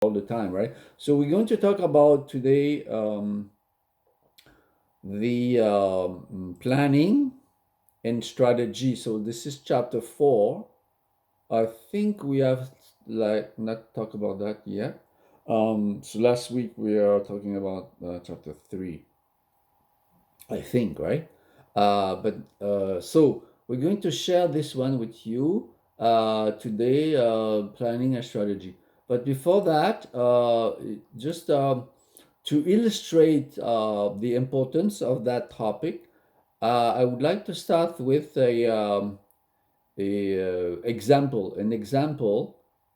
all the time, right? So we're going to talk about today the planning and strategy. So this is chapter 4. I think we have like not talked about that yet. So last week we are talking about chapter 3, I think, right? But so we're going to share this one with you today, planning a strategy. But before that, just to illustrate the importance of that topic, I would like to start with an example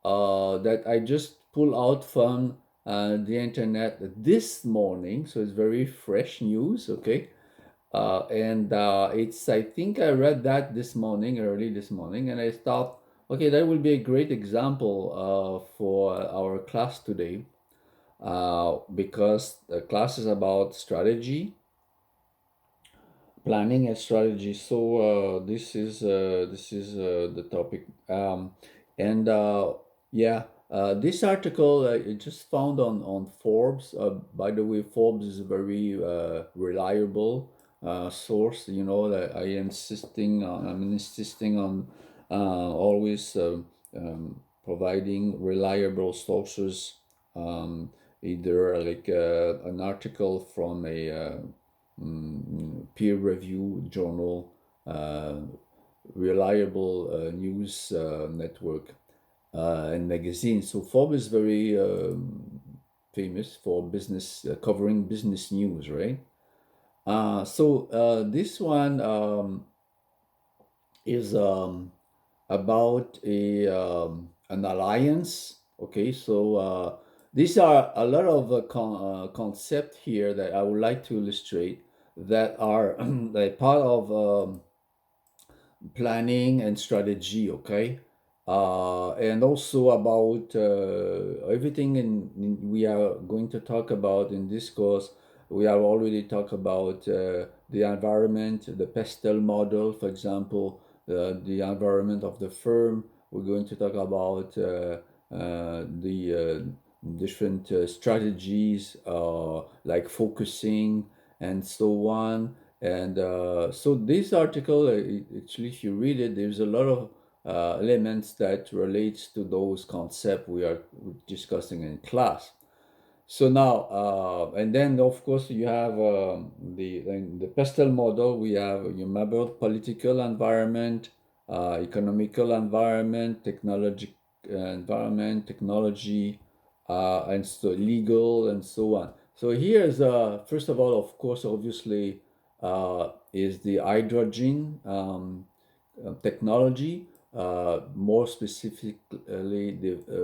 that I just pulled out from the internet this morning. So it's very fresh news, okay? And it's, I think I read that this morning, early this morning, and I thought, okay, that will be a great example for our class today, because the class is about strategy, planning and strategy. So this is the topic, and yeah, this article I just found on Forbes. By the way, Forbes is a very reliable source. You know that I'm insisting on always providing reliable sources. Either like an article from a peer review journal, uh, reliable news network, and magazine. So Forbes is very famous for business, covering business news, right? So this one is about an alliance. Okay, so these are a lot of concept here that I would like to illustrate that are like part of planning and strategy. Okay, and also about everything we are going to talk about in this course. We have already talked about the environment, the pestle model, for example, the environment of the firm. We're going to talk about the different strategies like focusing and so on. And so this article, actually, if you read it, there's a lot of elements that relates to those concepts we are discussing in class. So now, and then of course you have in the pestle model. We have, you remember, political environment, economical environment, technology, and so legal and so on. So here's first of all, of course, obviously, is the hydrogen technology, more specifically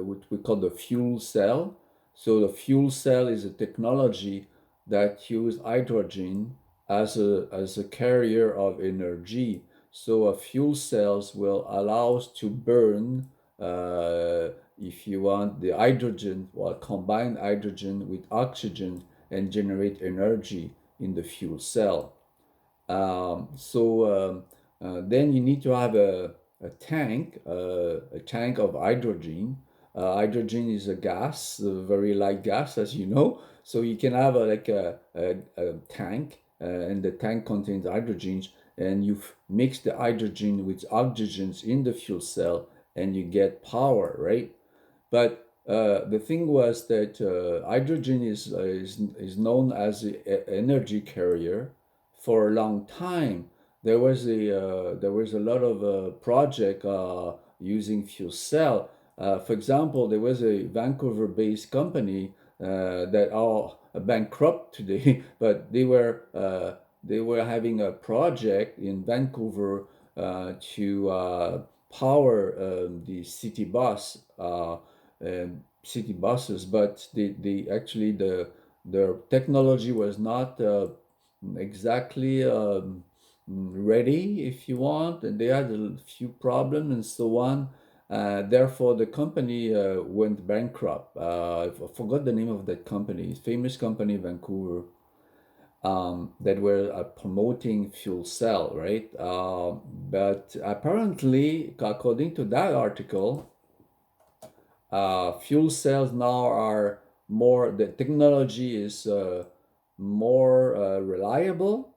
what we call the fuel cell. So the fuel cell is a technology that uses hydrogen as a carrier of energy. So a fuel cells will allow us to burn, if you want, the hydrogen, or combine hydrogen with oxygen and generate energy in the fuel cell. So then you need to have a tank of hydrogen. Hydrogen is a gas, a very light gas, as you know. So you can have a tank, and the tank contains hydrogens, and you mix the hydrogen with oxygens in the fuel cell, and you get power, right? But the thing was that hydrogen is known as the energy carrier for a long time. There was a lot of project using fuel cell. For example, there was a Vancouver-based company that are bankrupt today, but they were having a project in Vancouver to power the city buses, but their technology was not exactly ready, if you want, and they had a few problems and so on. Therefore, the company went bankrupt. I forgot the name of that company. Famous company in Vancouver, that were promoting fuel cell, right? But apparently, according to that article, Fuel cells now are more, the technology is more reliable.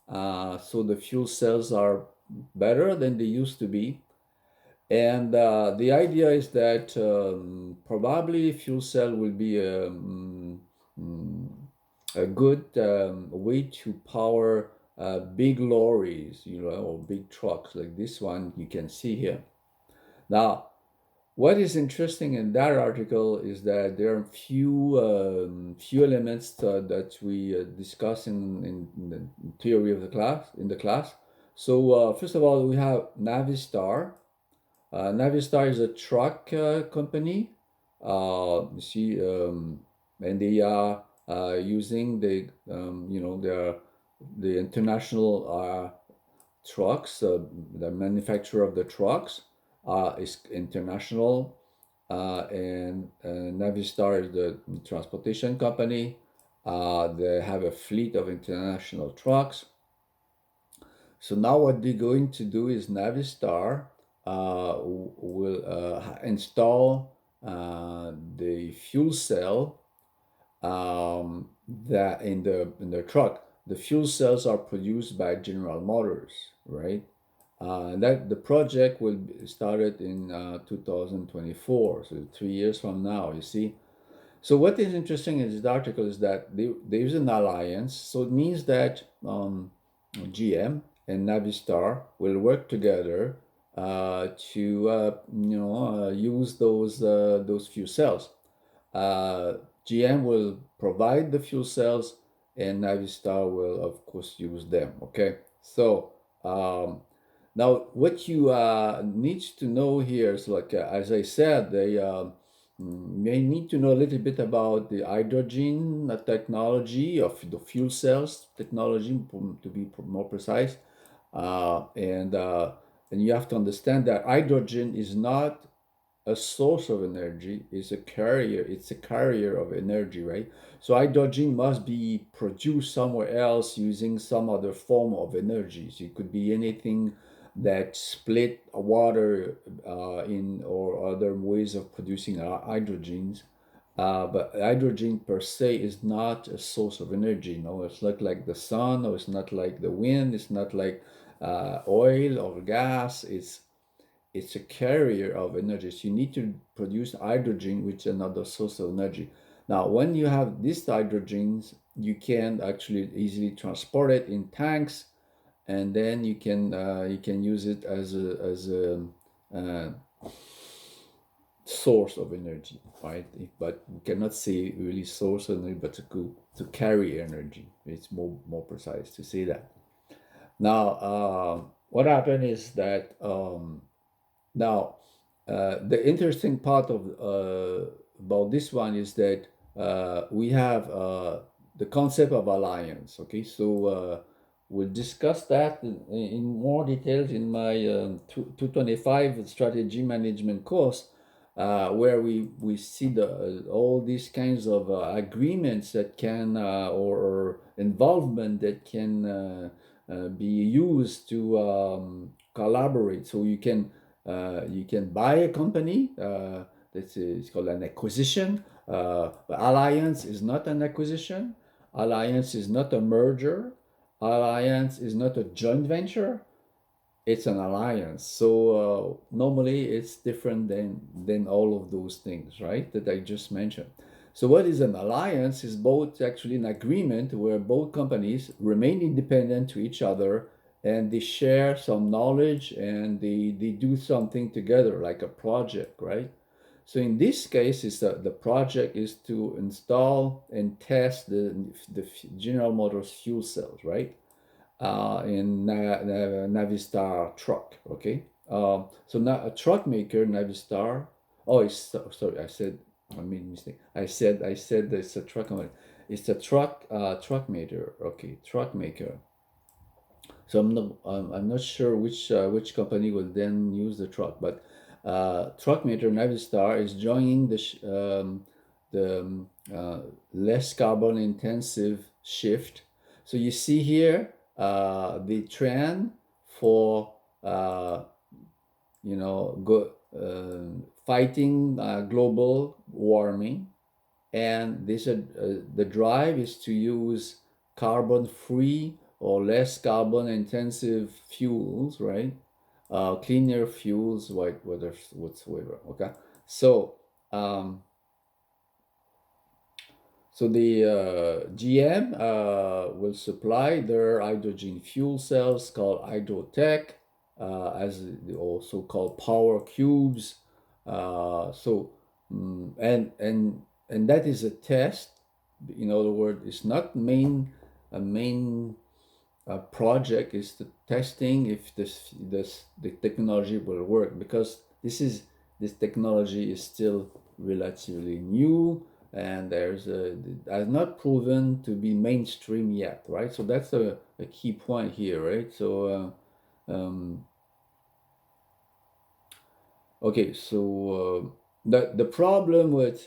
So the fuel cells are better than they used to be. And the idea is that probably fuel cell will be mm, a good way to power big lorries, or big trucks like this one you can see here. Now, what is interesting in that article is that there are few elements that we discuss in the theory of the class in the class. So first of all, we have Navistar. Navistar is a truck company. You see, and they are using the international trucks. The manufacturer of the trucks is international, and Navistar is the transportation company. They have a fleet of international trucks. So now what they're going to do is Navistar will install the fuel cell that in the truck. The fuel cells are produced by General Motors, right? That the project will be started in 2024, so 3 years from now. You see. So what is interesting in this article is that there's an alliance. So it means that GM and Navistar will work together to use those fuel cells. Uh, GM will provide the fuel cells, and Navistar will, of course, use them. Okay, so now what you need to know here is, like as I said, they may need to know a little bit about the hydrogen technology of the fuel cells technology, to be more precise, and you have to understand that hydrogen is not a source of energy, is a carrier. It's a carrier of energy, right? So hydrogen must be produced somewhere else using some other form of energy. So it could be anything that split water in, or other ways of producing hydrogens. But hydrogen per se is not a source of energy. No, it's not like the sun, or it's not like the wind. It's not like oil or gas. It's a carrier of energy. So you need to produce hydrogen, which is another source of energy. Now, when you have these hydrogens, you can actually easily transport it in tanks, and then you can use it as a uh, source of energy, right? But we cannot say really source of energy, but to carry energy. It's more precise to say that. Now, what happened is that now, the interesting part of about this one is that we have the concept of alliance. Okay, so we'll discuss that in more details in my 225 strategy management course, where we see the all these kinds of agreements that can or involvement that can be used to collaborate. So you can buy a company. It's called an acquisition. But alliance is not an acquisition. Alliance is not a merger. Alliance is not a joint venture. It's an alliance. So normally it's different than all of those things, right? That I just mentioned. So what is an alliance is both actually an agreement where both companies remain independent to each other, and they share some knowledge, and they do something together like a project, right? So in this case, is the project is to install and test the General Motors fuel cells, right? In Navistar truck. Okay. So now a truck maker, Navistar. Oh, sorry. I made a mistake. I said it's a truck company. It's a truck maker. Okay, truck maker. So I'm not sure which company will then use the truck, but truck maker Navistar is joining the less carbon intensive shift. So you see here the trend for go fighting global warming, and they said the drive is to use carbon-free or less carbon-intensive fuels, right? Cleaner fuels, whatsoever. Okay, so um, so the GM will supply their hydrogen fuel cells called hydrotech, as they also called power cubes. So and that is a test. In other words, it's not a main project. Is the testing if the technology will work, because this technology is still relatively new, and has not proven to be mainstream yet, right? So that's a key point here, right? So okay, so the problem with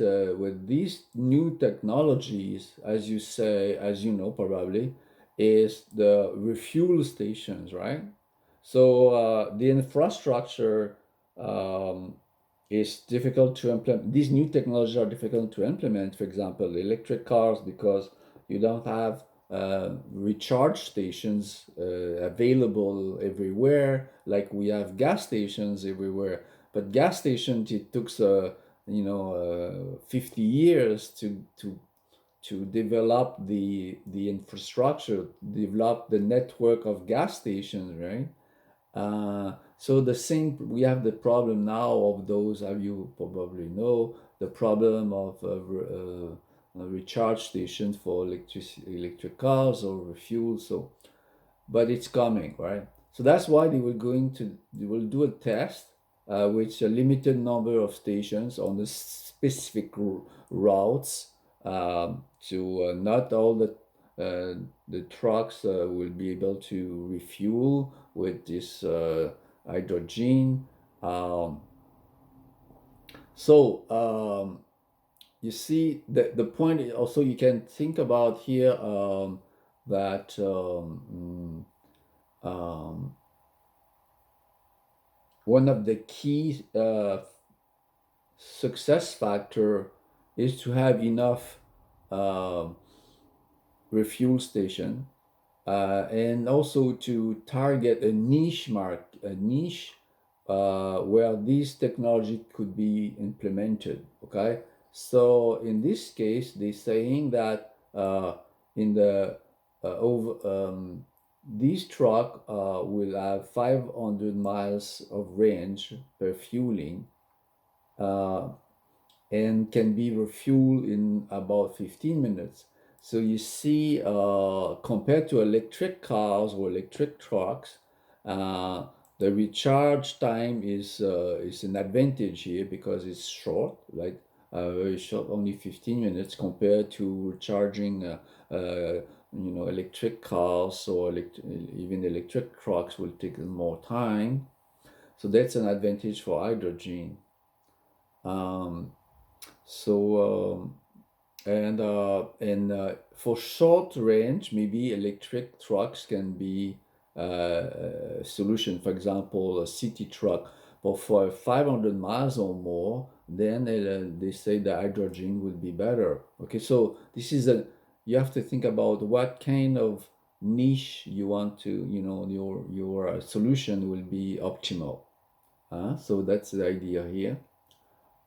these new technologies, as you say, as you know probably, is the refuel stations, right? So the infrastructure um, is difficult to implement. These new technologies are difficult to implement. For example, electric cars, because you don't have recharge stations available everywhere, like we have gas stations everywhere. But gas stations, it took 50 years to develop the infrastructure, develop the network of gas stations, right? So the same, we have the problem now of those, as you probably know, the problem of recharge stations for electric cars or refuel. So, but it's coming, right? So that's why they will do a test with a limited number of stations on the specific routes, to not all the trucks will be able to refuel with this hydrogen. Um, so you see the point is also, you can think about here that one of the key success factor is to have enough uh, refuel station, and also to target a niche where this technology could be implemented. Okay, so in this case, they're saying that in the over this truck will have 500 miles of range per fueling, uh, and can be refueled in about 15 minutes. So you see, compared to electric cars or electric trucks, uh, the recharge time is an advantage here because it's short, like very short, only 15 minutes compared to recharging, electric cars or even electric trucks will take more time. So that's an advantage for hydrogen. Um, so for short range, maybe electric trucks can be a solution. For example, a city truck. But for 500 miles or more, then they say the hydrogen will be better. Okay, so you have to think about what kind of niche you want to, your solution will be optimal. So that's the idea here.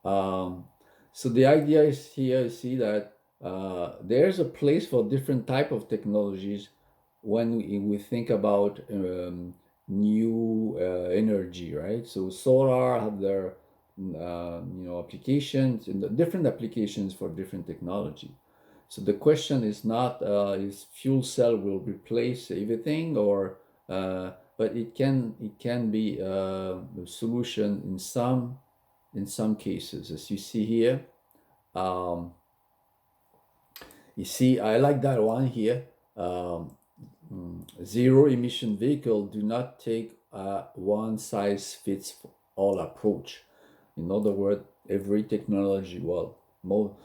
Um, so the idea is here, you see that there's a place for different type of technologies when we think about new energy, right? So solar have their applications and different applications for different technology. So the question is not is fuel cell will replace everything, or but it can be a solution in some cases, as you see here. Um, you see, I like that one here. Um, Zero emission vehicle do not take a one size fits all approach. In other words, every technology, well, more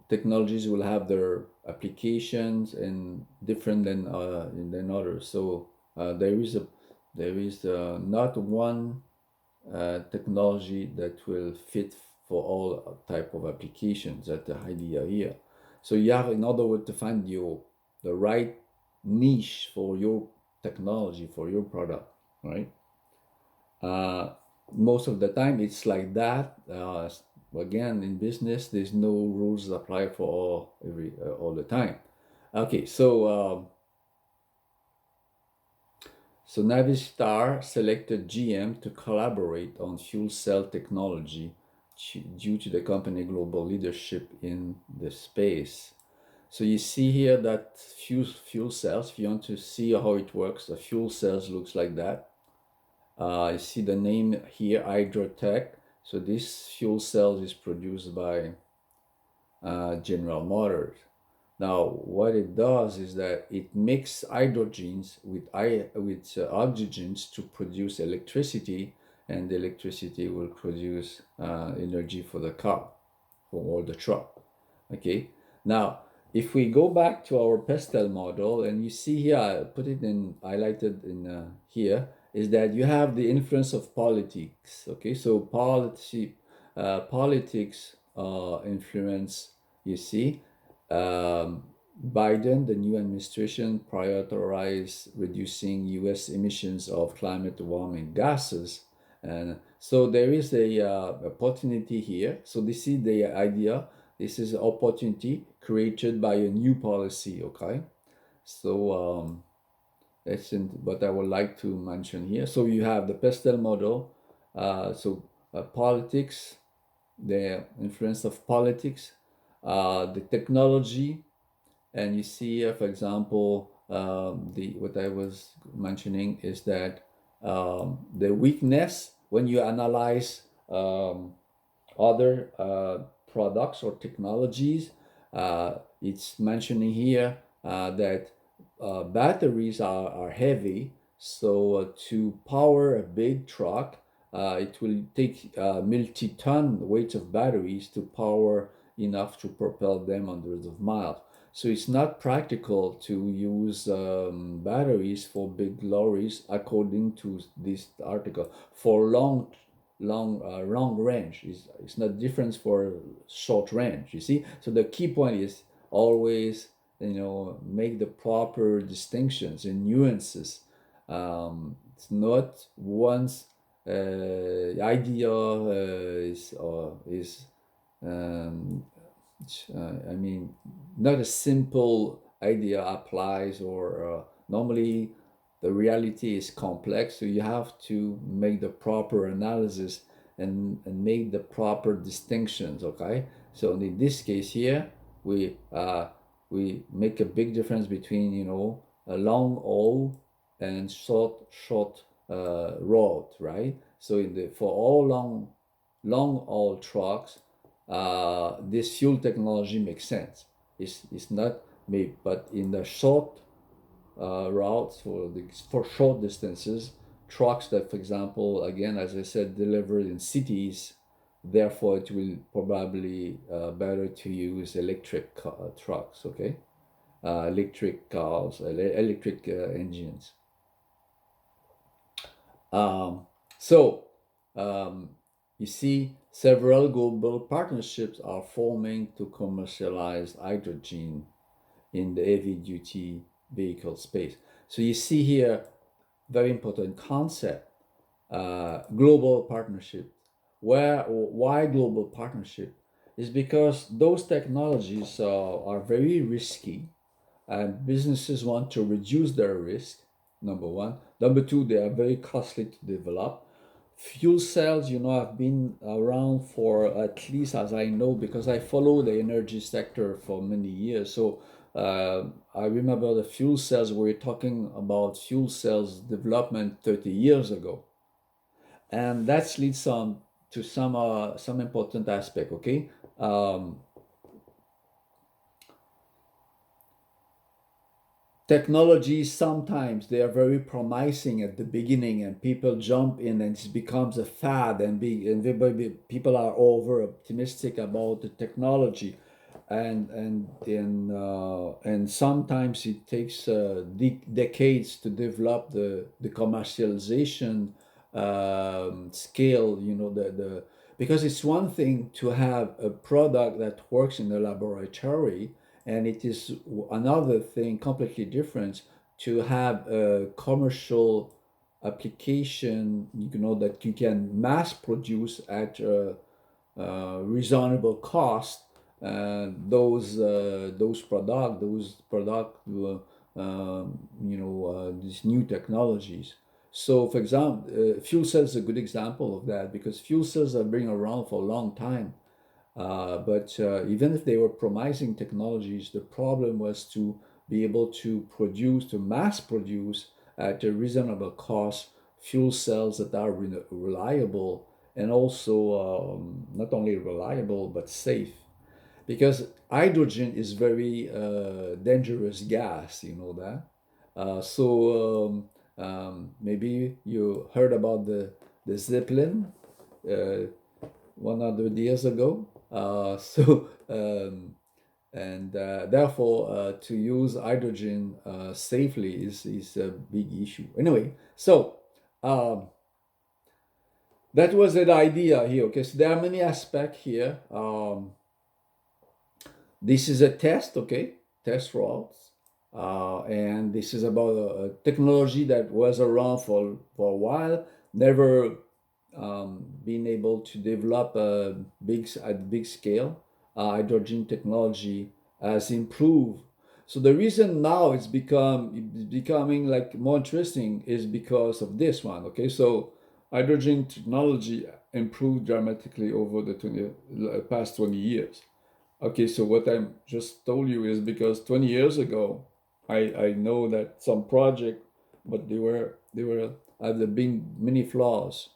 technologies will have their applications and different than others. So there is not one technology that will fit for all type of applications. That's the idea here. So you have, in other words, to find the right niche for your technology, for your product, right? Uh, Most of the time it's like that. Again, in business, there's no rules that apply for all the time. Okay, so Navistar selected GM to collaborate on fuel cell technology due to the company global leadership in the space. So you see here that fuel cells, if you want to see how it works, the fuel cells looks like that. You see the name here, Hydrotech. So this fuel cell is produced by General Motors. Now, what it does is that it mixes hydrogens with oxygens to produce electricity, and the electricity will produce energy for the car or the truck. Okay. Now, if we go back to our pastel model, and you see here, I put it in highlighted in here, is that you have the influence of politics. Okay, so politics influence. You see, Biden, the new administration, prioritized reducing U.S. emissions of climate warming gases, and so there is a opportunity here. So this is the idea. This is an opportunity created by a new policy. Okay, so that's what I would like to mention here. So you have the pastel model. Politics, the influence of politics, the technology, and you see here, for example, the what I was mentioning is that the weakness when you analyze other products or technologies. It's mentioning here that batteries are heavy, so to power a big truck, it will take multi-ton weights of batteries to power enough to propel them hundreds of miles. So it's not practical to use batteries for big lorries, according to this article. For long range, it's not different for short range. You see, so the key point is always make the proper distinctions and nuances. It's not one's idea is I mean, not a simple idea applies, or normally the reality is complex, so you have to make the proper analysis and make the proper distinctions. Okay, so in this case here, we make a big difference between a long haul and short road, right? So for all long haul trucks, this fuel technology makes sense. It's not made, but in the short routes for short distances, trucks that, for example, again, as I said, delivered in cities, therefore it will probably better to use electric trucks. Okay, electric cars, electric engines. So you see, several global partnerships are forming to commercialize hydrogen in the heavy-duty vehicle space. So you see here, very important concept, global partnership. Why global partnership? Is because those technologies are very risky, and businesses want to reduce their risk, number one. Number two, they are very costly to develop. Fuel cells, have been around for, at least as I know, because I follow the energy sector for many years. So I remember the fuel cells, we were talking about fuel cells development 30 years ago. And that leads on to some important aspect. Okay, technologies, sometimes they are very promising at the beginning, and people jump in and it becomes a fad, and people are over optimistic about the technology, and sometimes it takes decades to develop the commercialization scale, Because it's one thing to have a product that works in the laboratory, and it is another thing completely different to have a commercial application, that you can mass produce at a, reasonable cost. Those product these new technologies. So, for example, fuel cells is a good example of that, because fuel cells have been around for a long time. But even if they were promising technologies, the problem was to be able to produce, to mass produce at a reasonable cost, fuel cells that are reliable, and also not only reliable but safe. Because hydrogen is very dangerous gas, you know that. Maybe you heard about the Zeppelin, uh, 100 years ago. And therefore, to use hydrogen safely is a big issue. Anyway, so um, that was the idea here. Okay, so there are many aspects here. This is a test, okay, test routes. And this is about a technology that was around for a while, never being able to develop at big scale. Hydrogen technology has improved. So the reason now it's becoming like more interesting is because of this one. Okay, so hydrogen technology improved dramatically over the past 20 years. Okay, so what I just told you is because 20 years ago, I know that some project, but they were have been many flaws.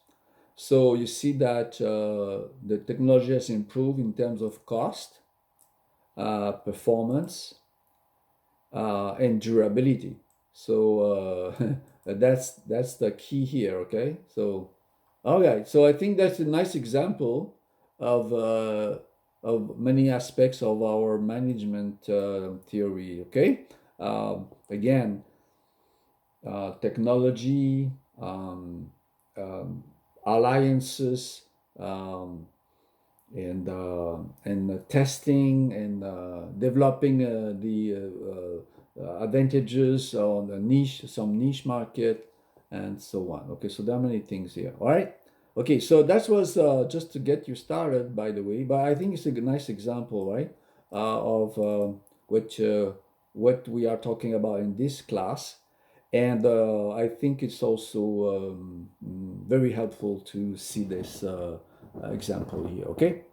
So you see that the technology has improved in terms of cost, performance, and durability. So that's the key here. Okay. So all right. So I think that's a nice example of many aspects of our management theory. Okay. Again, technology, um, um, alliances, um, and testing and developing the advantages on the niche, some niche market, and so on. Okay, so there are many things here. All right. Okay, so that was just to get you started, by the way. But I think it's a nice example, right, of what we are talking about in this class. And I think it's also very helpful to see this example here. Okay.